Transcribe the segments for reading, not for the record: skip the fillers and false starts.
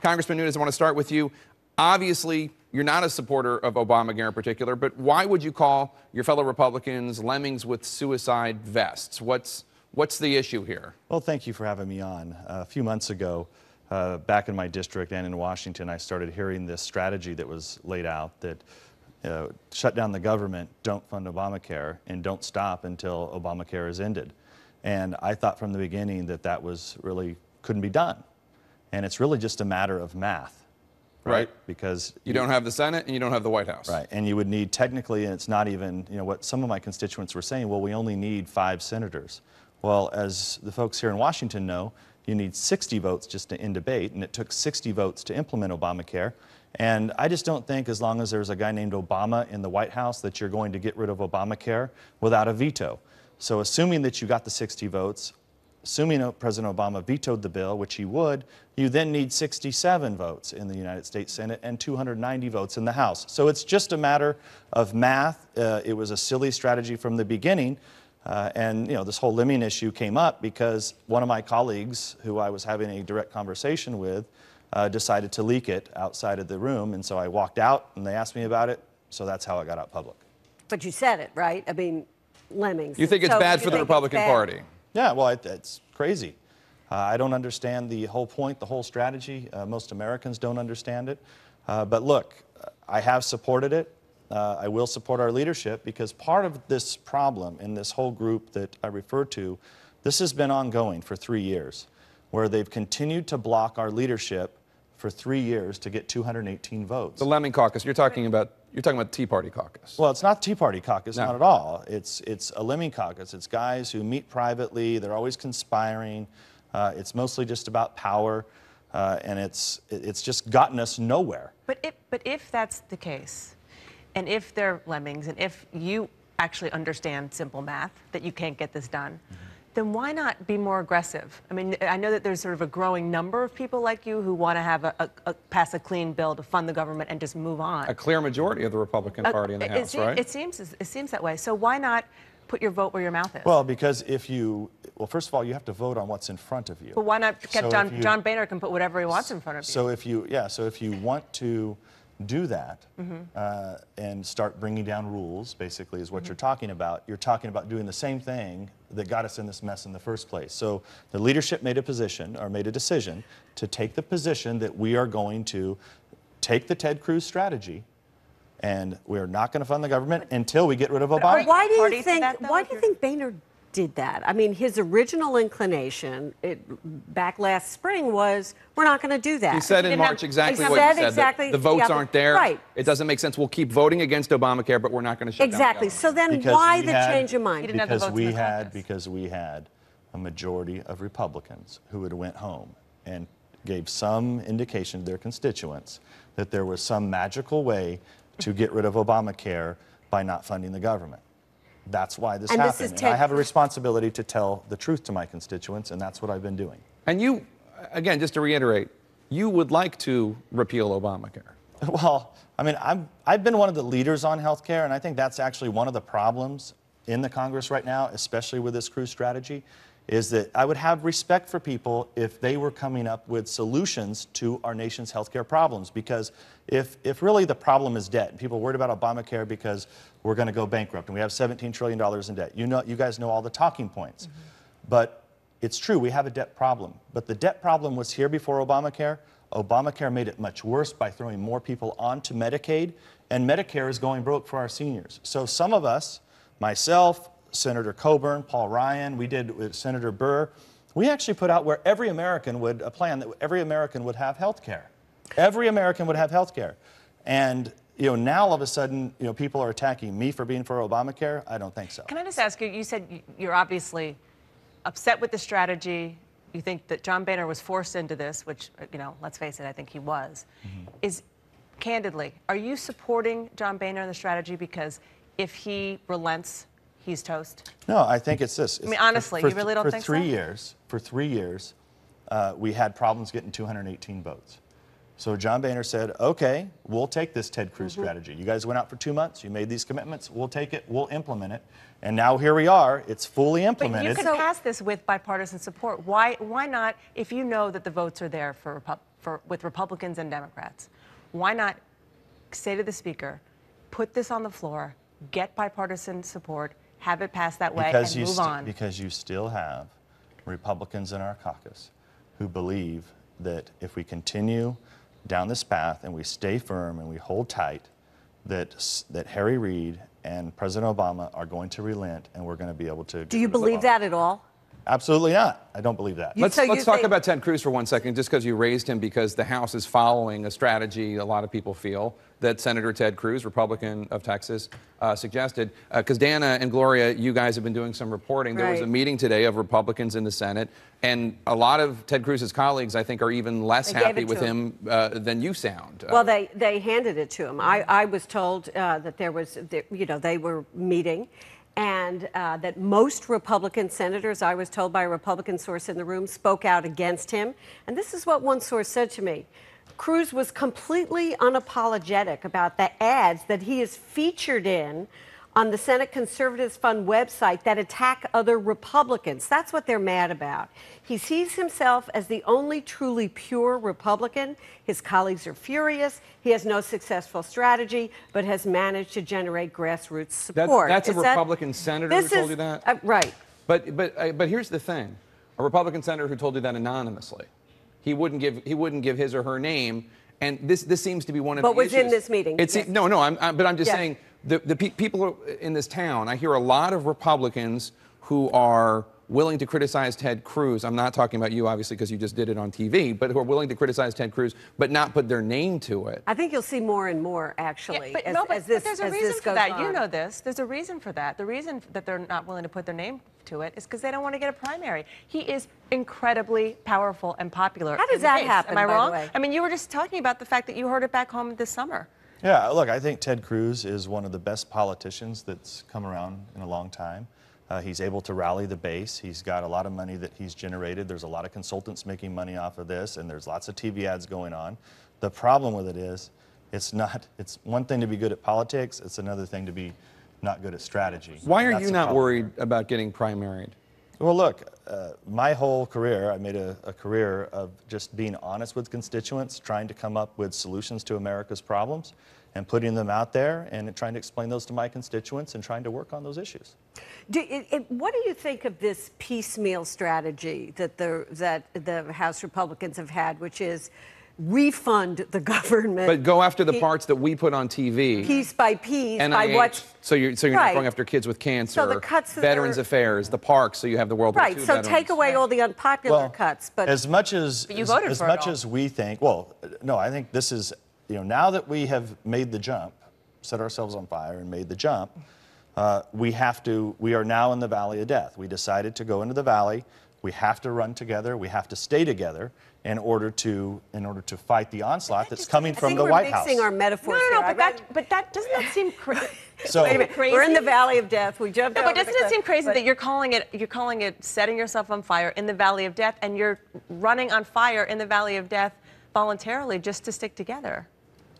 Congressman Nunes, I want to start with you. Obviously, you're not a supporter of Obamacare in particular, but why would you call your fellow Republicans lemmings with suicide vests? What's the issue here? Well, thank you for having me on. A few months ago, back in my district and in Washington, I started hearing this strategy that was laid out that shut down the government, don't fund Obamacare, and don't stop until Obamacare is ended. And I thought from the beginning that that was really couldn't be done. And it's really just a matter of math, right? Because you don't have the Senate and you don't have the White House. Right, and you would need technically, and it's not even, what some of my constituents were saying, well, we only need 5 senators. Well, as the folks here in Washington know, you need 60 votes just to end debate, and it took 60 votes to implement Obamacare. And I just don't think as long as there's a guy named Obama in the White House that you're going to get rid of Obamacare without a veto. So assuming that you got the 60 votes, assuming President Obama vetoed the bill, which he would, you then need 67 votes in the United States Senate and 290 votes in the House. So it's just a matter of math. It was a silly strategy from the beginning. And this whole lemming issue came up because one of my colleagues, who I was having a direct conversation with, decided to leak it outside of the room. And so I walked out and they asked me about it. So that's how it got out public. But you said it, right? I mean, lemmings. You think it's bad for the Republican Party? Yeah, well, it's crazy. I don't understand the whole point, the whole strategy. Most Americans don't understand it. But look, I have supported it. I will support our leadership because part of this problem in this whole group that I referred to, this has been ongoing for 3 years, where they've continued to block our leadership for 3 years to get 218 votes. The Lemming Caucus, you're talking about Tea Party caucus. Well, it's not Tea Party caucus, No. not at all. It's a Lemming Caucus. It's guys who meet privately. They're always conspiring. It's mostly just about power, and it's just gotten us nowhere. But if that's the case, and if they're lemmings, and if you actually understand simple math that you can't get this done, then why not be more aggressive? I mean, I know that there's sort of a growing number of people like you who want to have pass a clean bill to fund the government and just move on. A clear majority of the Republican Party in the House, right? It seems that way. So why not put your vote where your mouth is? Well, because well, first of all, you have to vote on what's in front of you. But why not get John Boehner can put whatever he wants in front of you? So if you want to do that and start bringing down rules, basically is what you're talking about. You're talking about doing the same thing that got us in this mess in the first place. So the leadership made a decision to take the position that we are going to take the Ted Cruz strategy and we're not going to fund the government until we get rid of Obama. Why do you think Boehner did that? I mean, his original inclination back last spring was, we're not going to do that. He said in March exactly what you said. Exactly the votes aren't there. Right. It doesn't make sense. We'll keep voting against Obamacare, but we're not going to shut down the government. So then why the change of mind? Because we had a majority of Republicans who had went home and gave some indication to their constituents that there was some magical way to get rid of Obamacare by not funding the government. That's why this happened. And I have a responsibility to tell the truth to my constituents, and that's what I've been doing. And you, again, just to reiterate, you would like to repeal Obamacare. Well, I mean, I've been one of the leaders on health care, and I think that's actually one of the problems in the Congress right now, especially with this Cruz strategy, is that I would have respect for people if they were coming up with solutions to our nation's health care problems. Because if really the problem is debt, and people are worried about Obamacare because we're going to go bankrupt and we have $17 trillion in debt. You guys know all the talking points. But it's true, we have a debt problem. But the debt problem was here before Obamacare. Obamacare made it much worse by throwing more people onto Medicaid, and Medicare is going broke for our seniors. So some of us, myself, Senator Coburn, Paul Ryan, we did with Senator Burr, we actually put out where every American would, a plan that every American would have health care. Every American would have health care. And now all of a sudden, people are attacking me for being for Obamacare. I don't think so. Can I just ask you, you said you're obviously upset with the strategy. You think that John Boehner was forced into this, which, let's face it, I think he was. Candidly, are you supporting John Boehner in the strategy because if he relents, he's toast? No, I think it's this. I mean, honestly, you really don't think so? For 3 years, we had problems getting 218 votes. So John Boehner said, okay, we'll take this Ted Cruz strategy. You guys went out for 2 months. You made these commitments. We'll take it. We'll implement it. And now here we are. It's fully implemented. But you could pass this with bipartisan support. Why not, if you know that the votes are there for with Republicans and Democrats. Why not say to the Speaker, put this on the floor, get bipartisan support, have it pass that way, and move on? Because you still have Republicans in our caucus who believe that if we continue down this path and we stay firm and we hold tight, that Harry Reid and President Obama are going to relent and we're going to be able to. Do you believe that at all? Absolutely not. I don't believe that. Let's So you talk think- about Ted Cruz for 1 second, just because you raised him, because the House is following a strategy a lot of people feel that Senator Ted Cruz, Republican of Texas, suggested. Because Dana and Gloria, you guys have been doing some reporting. There was a Right. meeting today of Republicans in the Senate, and a lot of Ted Cruz's colleagues, I think, are even less They gave happy it with to him than you sound. Well, they handed it to him. I was told that there was, they were meeting, and that most Republican senators, I was told by a Republican source in the room, spoke out against him. And this is what one source said to me. Cruz was completely unapologetic about the ads that he is featured in on the Senate Conservatives Fund website that attack other Republicans. That's what they're mad about. He sees himself as the only truly pure Republican. His colleagues are furious. He has no successful strategy, but has managed to generate grassroots support. That's a Is that- Republican senator who told you that? Right. But here's the thing: a Republican senator who told you that anonymously. He wouldn't give his or her name, and this seems to be one of But the was issues. in this meeting, It's yes. no. I'm just Yes. saying the people in this town. I hear a lot of Republicans who are willing to criticize Ted Cruz. I'm not talking about you, obviously, because you just did it on TV, but who are willing to criticize Ted Cruz, but not put their name to it. I think you'll see more and more, actually, but, as, no, but, as this but there's a as reason this for goes that. on. You know this. There's a reason for that. The reason that they're not willing to put their name to it is because they don't want to get a primary. He is incredibly powerful and popular. How does in the that base. happen, Am I by the wrong? way? I mean, you were just talking about the fact that you heard it back home this summer. Yeah, look, I think Ted Cruz is one of the best politicians that's come around in a long time. He's able to rally the base. He's got a lot of money that he's generated. There's a lot of consultants making money off of this, and there's lots of TV ads going on. The problem with it is, it's one thing to be good at politics, it's another thing to be not good at strategy. Why are That's you the not problem. worried about getting primaried? Well, look, my whole career, I made a career of just being honest with constituents, trying to come up with solutions to America's problems, and putting them out there and trying to explain those to my constituents and trying to work on those issues. What do you think of this piecemeal strategy that the House Republicans have had, which is refund the government, But go after the parts that we put on TV. piece by piece, by NIH, what? so you're not Right. going after kids with cancer. So the cuts that Veterans are- Affairs, the parks, so you have the World War Right. II So veterans. take away all the unpopular cuts, but as much as you voted as for it much all. as we think, well, no, I think this is, now that we have made the jump, set ourselves on fire and made the jump, we are now in the valley of death. We decided to go into the valley. We have to run together. We have to stay together in order to fight the onslaught that's coming from the White House. We're mixing our metaphors No, here. but that doesn't that seem crazy? So- Wait a minute. We're in the valley of death. We jumped No, over but doesn't the it cliff, seem crazy but- that you're calling it setting yourself on fire in the valley of death, and you're running on fire in the valley of death voluntarily just to stick together?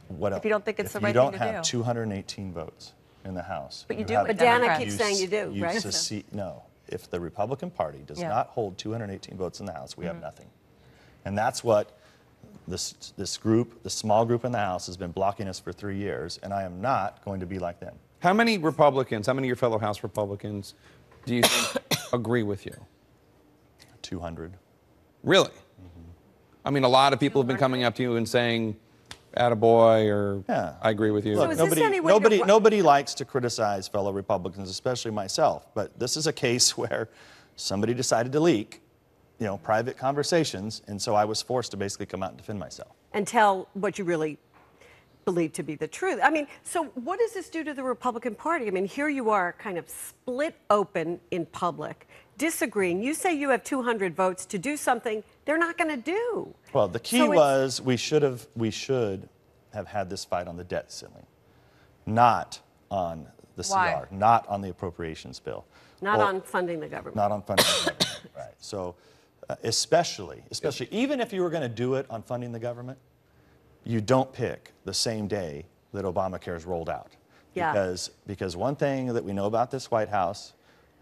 What If you don't think it's if the right you don't thing to have do. 218 votes in the House, But you do have- with But Dana Democrats. keeps saying you do, you right? secede. No, if the Republican Party does Yeah. not hold 218 votes in the House, we have Mm-hmm. nothing. And that's what this group, the small group in the House, has been blocking us for 3 years, and I am not going to be like them. How many of your fellow House Republicans do you think agree with you? 200. Really? Mm-hmm. I mean, a lot of people have been coming up to you and saying, attaboy, or Yeah. I agree with you. So is this any way to- Nobody likes to criticize fellow Republicans, especially myself. But this is a case where somebody decided to leak, private conversations, and so I was forced to basically come out and defend myself. and tell what you really believe to be the truth. I mean, so what does this do to the Republican Party? I mean, here you are kind of split open in public, disagreeing. You say you have 200 votes to do something they're not going to do. Well, the key So it's- was we should have had this fight on the debt ceiling, not on the Why? CR, not on the appropriations bill. Not Or- on funding the government. Not on funding the government, right. So especially, even if you were going to do it on funding the government, you don't pick the same day that Obamacare is rolled out. Yeah. Because one thing that we know about this White House,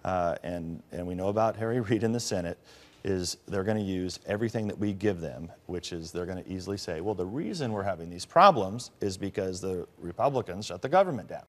and we know about Harry Reid in the Senate, is they're going to use everything that we give them, which is they're going to easily say, well, the reason we're having these problems is because the Republicans shut the government down.